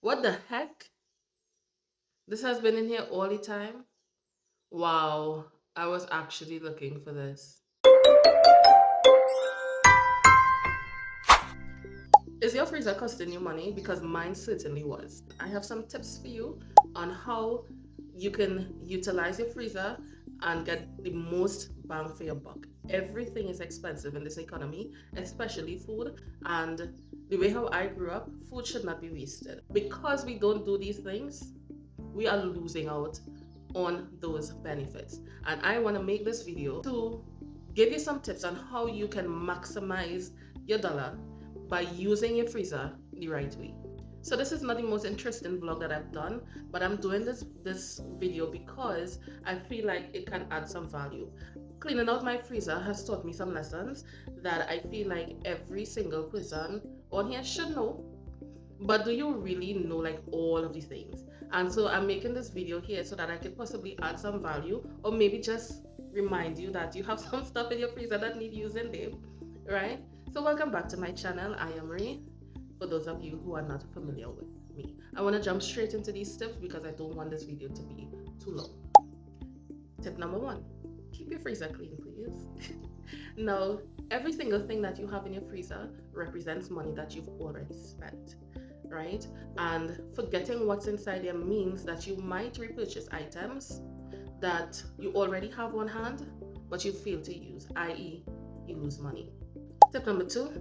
What the heck? This has been in here all the time? Wow, I was actually looking for this. Is your freezer costing you money? Because mine certainly was. I have some tips for you on how you can utilize your freezer and get the most bang for your buck. Everything is expensive in this economy, especially food. And the way how I grew up, food should not be wasted. Because we don't do these things, we are losing out on those benefits. And I want to make this video to give you some tips on how you can maximize your dollar by using your freezer the right way. So this is not the most interesting vlog that I've done, but I'm doing this video because I feel like it can add some value. Cleaning out my freezer has taught me some lessons that I feel like every single person on here should know. But do you really know like all of these things? And so I'm making this video here so that I could possibly add some value, or maybe just remind you that you have some stuff in your freezer that need using there, right? So welcome back to my channel. I am Marie, for those of you who are not familiar with me. I want to jump straight into these tips because I don't want this video to be too long. Tip number one, keep your freezer clean, please. Now, every single thing that you have in your freezer represents money that you've already spent, right? And forgetting what's inside there means that you might repurchase items that you already have on hand, but you fail to use, i.e., you lose money. Tip number two,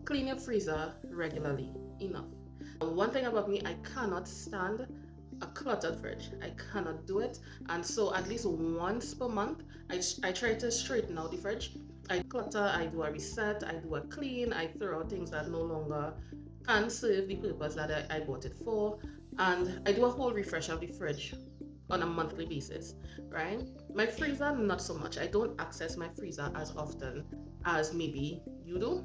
clean your freezer regularly enough. One thing about me, I cannot stand a cluttered fridge. I cannot do it. And so at least once per month, I try to straighten out the fridge. I clutter, I do a reset, I do a clean, I throw out things that no longer can serve the purpose that I bought it for. And I do a whole refresh of the fridge on a monthly basis, right? My freezer, not so much. I don't access my freezer as often as maybe you do.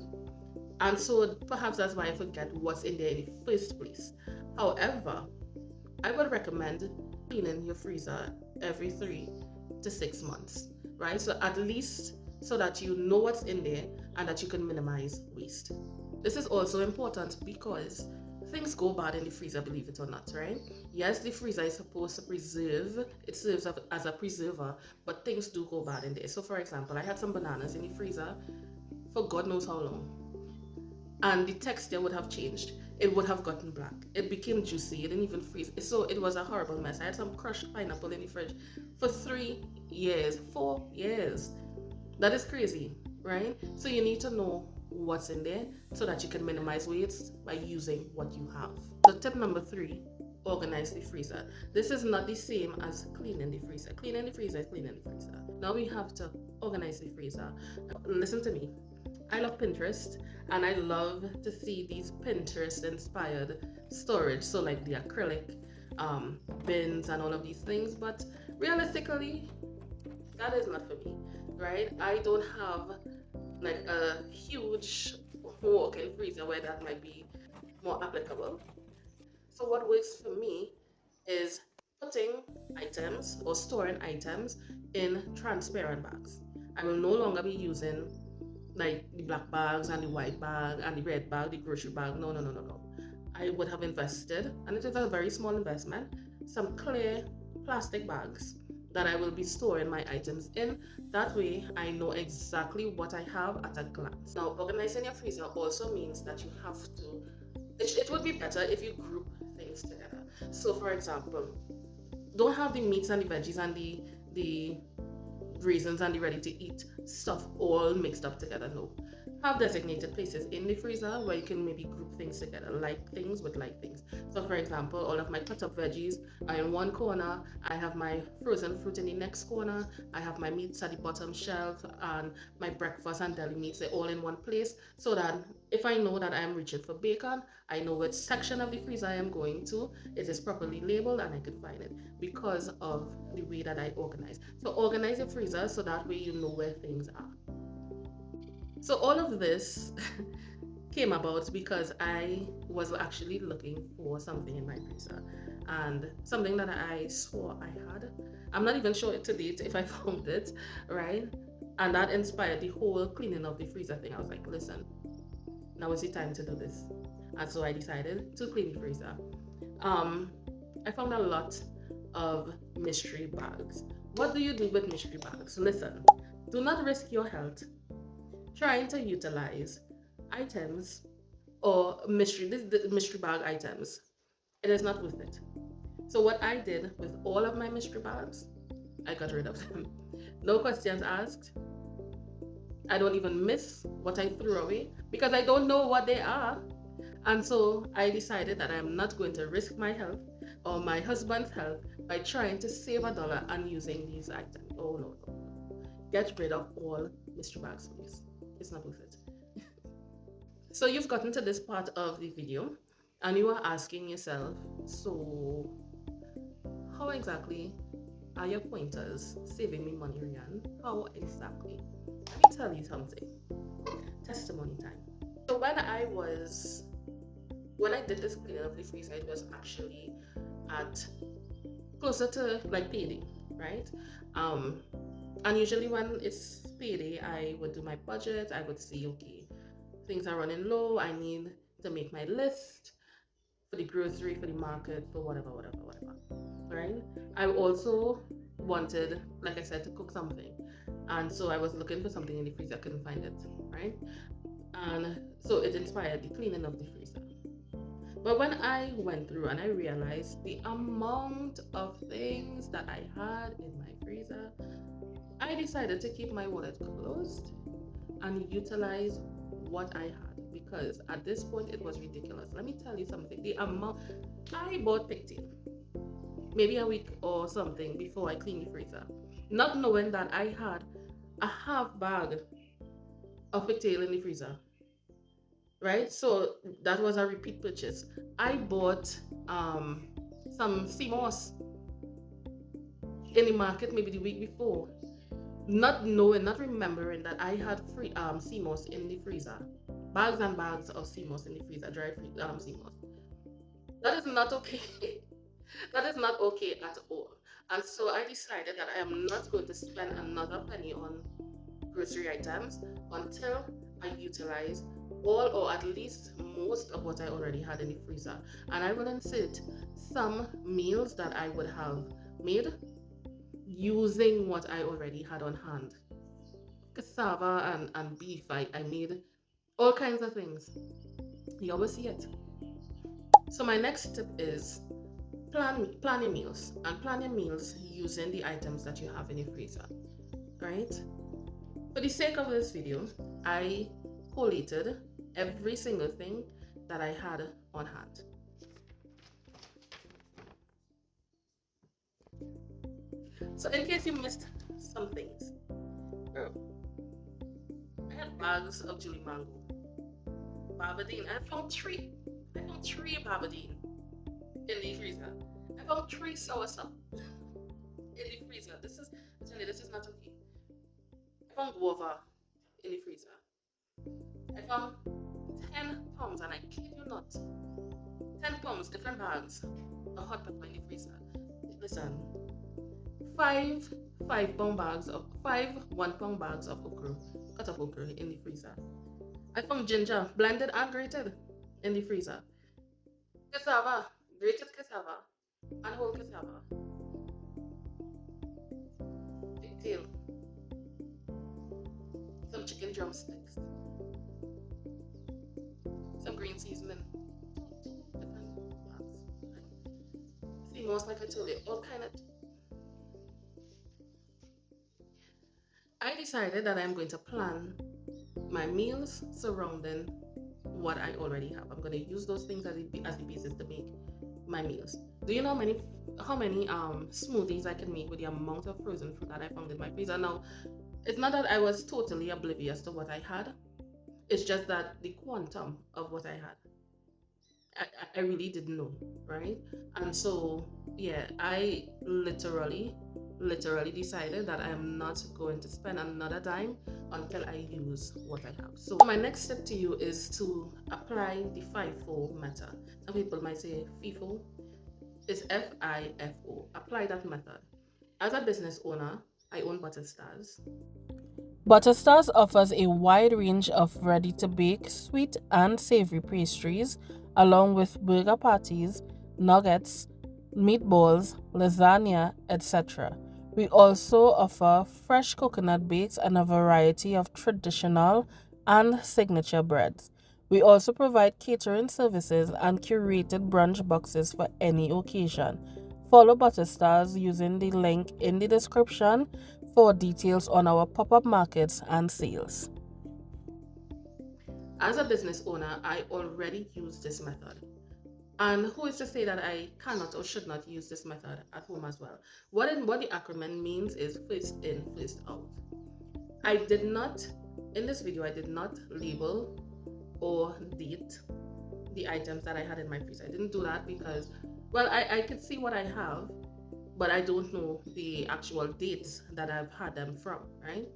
And so perhaps that's why I forget what's in there in the first place. However, I would recommend cleaning your freezer every 3 to 6 months, right? So at least so that you know what's in there and that you can minimize waste. This is also important because things go bad in the freezer, believe it or not, right? Yes, the freezer is supposed to preserve, it serves as a preserver, but things do go bad in there. So for example, I had some bananas in the freezer for God knows how long, and the texture would have changed. It would have gotten black. It became juicy. It didn't even freeze. So it was a horrible mess. I had some crushed pineapple in the fridge for 3 years, 4 years. That is crazy, right? So you need to know what's in there so that you can minimize waste by using what you have. So tip number three, organize the freezer. This is not the same as cleaning the freezer. Cleaning the freezer is cleaning the freezer. Now we have to organize the freezer. Listen to me. I love Pinterest and I love to see these Pinterest inspired storage. So like the acrylic bins and all of these things. But realistically, that is not for me, right? I don't have like a huge walk-in freezer where that might be more applicable. So what works for me is putting items or storing items in transparent bags. I will no longer be using like the black bags and the white bag and the red bag, the grocery bag. No, no, no, no, no. I would have invested, and it is a very small investment, some clear plastic bags that I will be storing my items in. That way, I know exactly what I have at a glance. Now, organizing your freezer also means that you have to, it would be better if you group things together. So, for example, don't have the meats and the veggies and the raisins and the ready to eat stuff all mixed up together. No. Have designated places in the freezer where you can maybe group things together, like things with like things. So, for example, all of my cut up veggies are in one corner, I have my frozen fruit in the next corner, I have my meats at the bottom shelf, and my breakfast and deli meats, they're all in one place. So that if I know that I'm reaching for bacon, I know which section of the freezer I am going to. It is properly labeled and I can find it because of the way that I organize. So organize your freezer so that way you know where things are. So all of this came about because I was actually looking for something in my freezer and something that I swore I had. I'm not even sure to date if I found it, right? And that inspired the whole cleaning of the freezer thing. I was like, listen, now is the time to do this. And so I decided to clean the freezer. Um, I found a lot of mystery bags. What do you do with mystery bags? Listen, do not risk your health trying to utilize items or the mystery bag items. It is not worth it. So what I did with all of my mystery bags, I got rid of them. No questions asked. I don't even miss what I threw away because I don't know what they are. And so I decided that I'm not going to risk my health or my husband's health by trying to save a dollar and using these items. Oh no, no. Get rid of all mystery bags, please. It's not worth it. So you've gotten to this part of the video and you are asking yourself, so how exactly are your pointers saving me money, Rian? How exactly? Let me tell you something. Testimony time. So when I did this cleaning of the freezer, it was actually at closer to like payday, right? Um, and usually when it's payday, I would do my budget. I would see, okay, things are running low. I need to make my list for the grocery, for the market, for whatever, whatever, whatever, right? I also wanted, like I said, to cook something. And so I was looking for something in the freezer, I couldn't find it, right? And so it inspired the cleaning of the freezer. But when I went through and I realized the amount of things that I had in my freezer, I decided to keep my wallet closed and utilize what I had because at this point it was ridiculous. Let me tell you something. The amount I bought pigtail maybe a week or something before I cleaned the freezer, not knowing that I had a half bag of pigtail in the freezer. Right, so that was a repeat purchase. I bought some sea moss in the market maybe the week before, not knowing, not remembering that I had free sea moss in the freezer, bags and bags of sea moss in the freezer, sea moss. That is not okay. That is not okay at all. And so I decided that I am not going to spend another penny on grocery items until I utilize all or at least most of what I already had in the freezer. And I will insert some meals that I would have made using what I already had on hand. Cassava and beef, I made all kinds of things. You always see it. So my next tip is plan your meals and plan your meals using the items that you have in your freezer. Right? For the sake of this video, I collated every single thing that I had on hand. So in case you missed some things, oh, I had bags of chili mango, barbadine. I found three barbadine in the freezer. I found three soursop in the freezer. This is not okay. I found guava in the freezer. I found 10 pounds, and I kid you not, 10 pounds, different bags of hot pepper in the freezer. Listen, five 5 pound bags of 5 1 pound bags of okra, cut up okra in the freezer. I found ginger, blended and grated in the freezer. Cassava, grated cassava, and whole cassava. Pigtail, some chicken drumsticks, some green seasoning. Different bags. See, most like I told you, all kind of. I decided that I'm going to plan my meals surrounding what I already have. I'm going to use those things as the basis to make my meals. Do you know how many smoothies I can make with the amount of frozen fruit that I found in my freezer? Now, it's not that I was totally oblivious to what I had. It's just that the quantum of what I had, I really didn't know, right? And so, yeah, I literally decided that I am not going to spend another dime until I use what I have. So, my next step to you is to apply the FIFO method. Some people might say FIFO, it's FIFO. Apply that method. As a business owner, I own Butter Stars. Butterstars offers a wide range of ready to bake, sweet, and savory pastries along with burger patties, nuggets, meatballs, lasagna, etc. We also offer fresh coconut bakes and a variety of traditional and signature breads. We also provide catering services and curated brunch boxes for any occasion. Follow Butterstars using the link in the description for details on our pop up markets and sales. As a business owner, I already use this method. And who is to say that I cannot or should not use this method at home as well? What the acronym means is first in, first out. I did not, in this video, I did not label or date the items that I had in my freezer. I didn't do that because, well, I could see what I have, but I don't know the actual dates that I've had them from, right?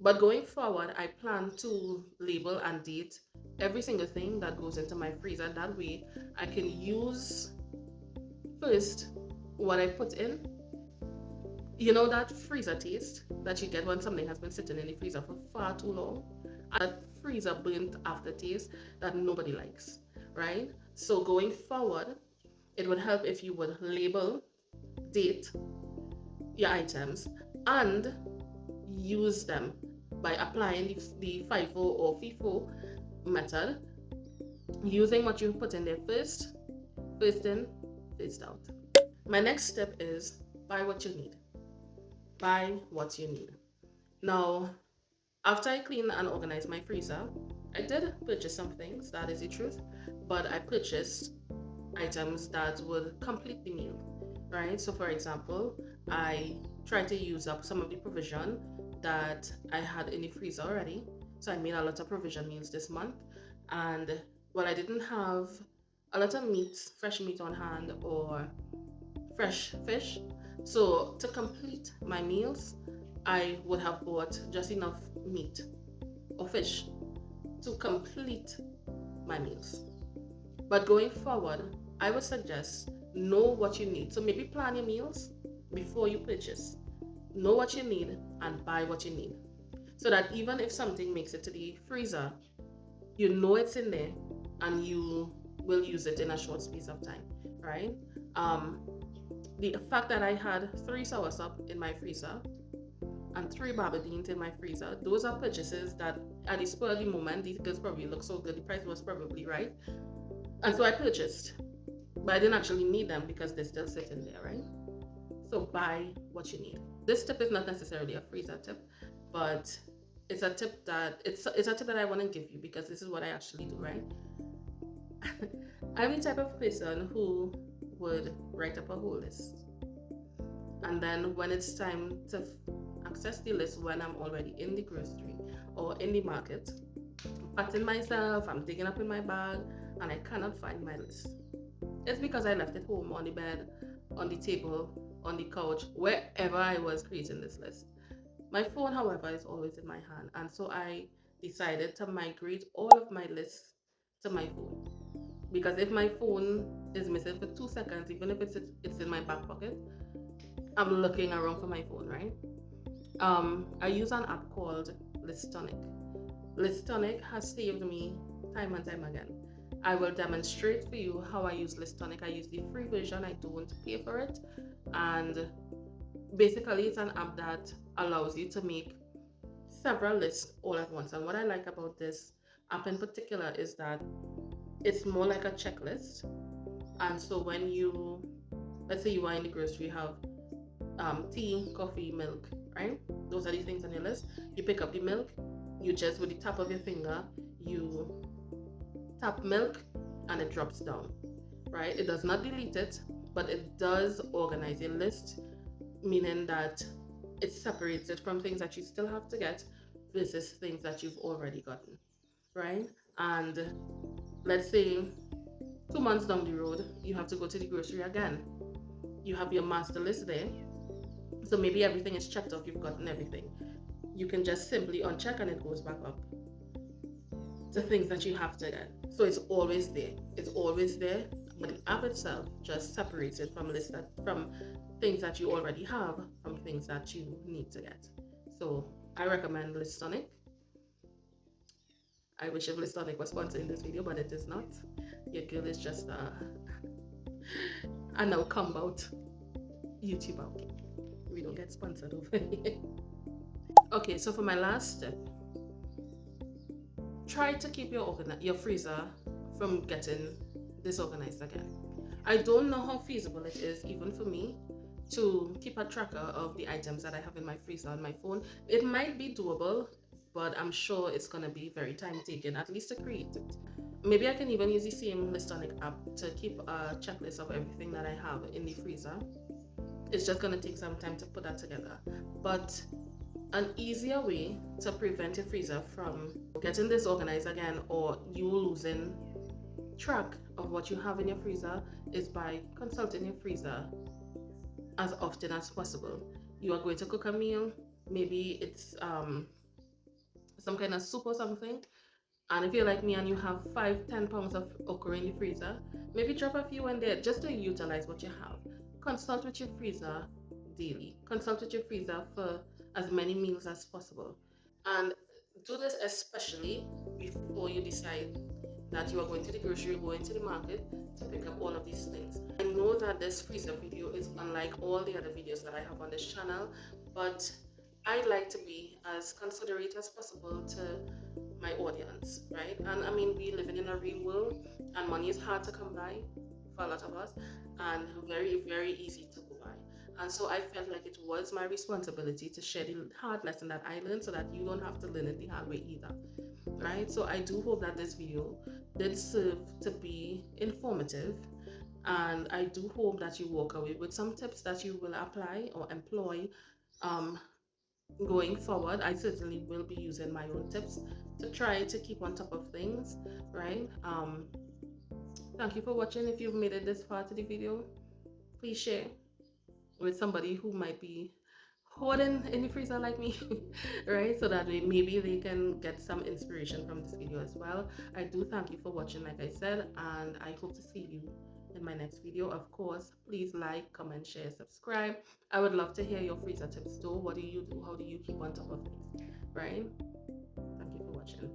But going forward, I plan to label and date every single thing that goes into my freezer. That way, I can use first what I put in. You know that freezer taste that you get when something has been sitting in the freezer for far too long? That freezer burnt aftertaste that nobody likes, right? So going forward, it would help if you would label, date your items, and use them by applying the FIFO or FIFO method, using what you put in there first, first in, first out. My next step is buy what you need. Buy what you need. Now, after I clean and organize my freezer, I did purchase some things, that is the truth, but I purchased items that would complete the meal, right? So, for example, I tried to use up some of the provision that I had in the freezer already. So, I made a lot of provision meals this month. And well, I didn't have a lot of meat, fresh meat on hand, or fresh fish. So, to complete my meals, I would have bought just enough meat or fish to complete my meals. But going forward, I would suggest know what you need. So maybe plan your meals before you purchase. Know what you need and buy what you need. So that even if something makes it to the freezer, you know it's in there and you will use it in a short space of time, right? Um, the fact that I had 3 soursop in my freezer and 3 baba in my freezer, those are purchases that at the spur of the moment, these girls probably look so good, the price was probably right. And so I purchased, but I didn't actually need them because they're still sitting there, right? So buy what you need. This tip is not necessarily a freezer tip, but it's a tip that it's a tip that I want to give you because this is what I actually do, right? I'm the type of person who would write up a whole list, and then when it's time to access the list, when I'm already in the grocery or in the market, patting myself, I'm digging up in my bag, and I cannot find my list. It's because I left it home on the bed, on the table, on the couch, wherever I was creating this list. My phone, however, is always in my hand, and so I decided to migrate all of my lists to my phone. Because if my phone is missing for 2 seconds, even if it's in my back pocket, I'm looking around for my phone, right? I use an app called Listonic. Listonic has saved me time and time again. I will demonstrate for you how I use Listonic. I use the free version, I don't pay for it. And basically, it's an app that allows you to make several lists all at once. And what I like about this app in particular is that it's more like a checklist. And so when you, let's say you are in the grocery, you have tea, coffee, milk, right? Those are the things on your list. You pick up the milk, you just with the tap of your finger, you tap milk and it drops down, right? It does not delete it, but it does organize your list, meaning that it separates it from things that you still have to get versus things that you've already gotten, right? And let's say 2 months down the road, you have to go to the grocery again. You have your master list there. So maybe everything is checked off, you've gotten everything. You can just simply uncheck and it goes back up to things that you have to get. So it's always there. It's always there. But the app itself just separates it from things that you already have from things that you need to get. So I recommend Listonic. I wish if Listonic was sponsoring this video, but it is not. Your girl is just a now come out YouTuber. We don't get sponsored over here. Okay, so for my last step, try to keep your freezer from getting disorganized again. I don't know how feasible it is, even for me, to keep a tracker of the items that I have in my freezer on my phone. It might be doable, but I'm sure it's gonna be very time taking, at least to create it. Maybe I can even use the same Listonic app to keep a checklist of everything that I have in the freezer. It's just gonna take some time to put that together. But an easier way to prevent your freezer from getting disorganized again or you losing track of what you have in your freezer is by consulting your freezer as often as possible. You are going to cook a meal, maybe it's some kind of soup or something, and if you're like me and you have 5-10 pounds of okra in the freezer, maybe drop a few in there just to utilize what you have. Consult with your freezer daily. Consult with your freezer for as many meals as possible. And do this especially before you decide that you are going to the grocery, going to the market to pick up all of these things. I know that this freezer video is unlike all the other videos that I have on this channel, but I like to be as considerate as possible to my audience, right? And I mean, we living in a real world, and money is hard to come by for a lot of us, and very, very easy to go by. And so I felt like it was my responsibility to share the hard lesson that I learned so that you don't have to learn it the hard way either, right? So I do hope that this video did serve to be informative, and I do hope that you walk away with some tips that you will apply or employ um, going forward. I certainly will be using my own tips to try to keep on top of things, right? Thank you for watching. If you've made it this far to the video, please share with somebody who might be hoarding in the freezer like me, right? So that maybe they can get some inspiration from this video as well. I do thank you for watching, like I said, and I hope to see you in my next video. Of course, please like, comment, share, subscribe. I would love to hear your freezer tips too. What do you do? How do you keep on top of things, right? Thank you for watching.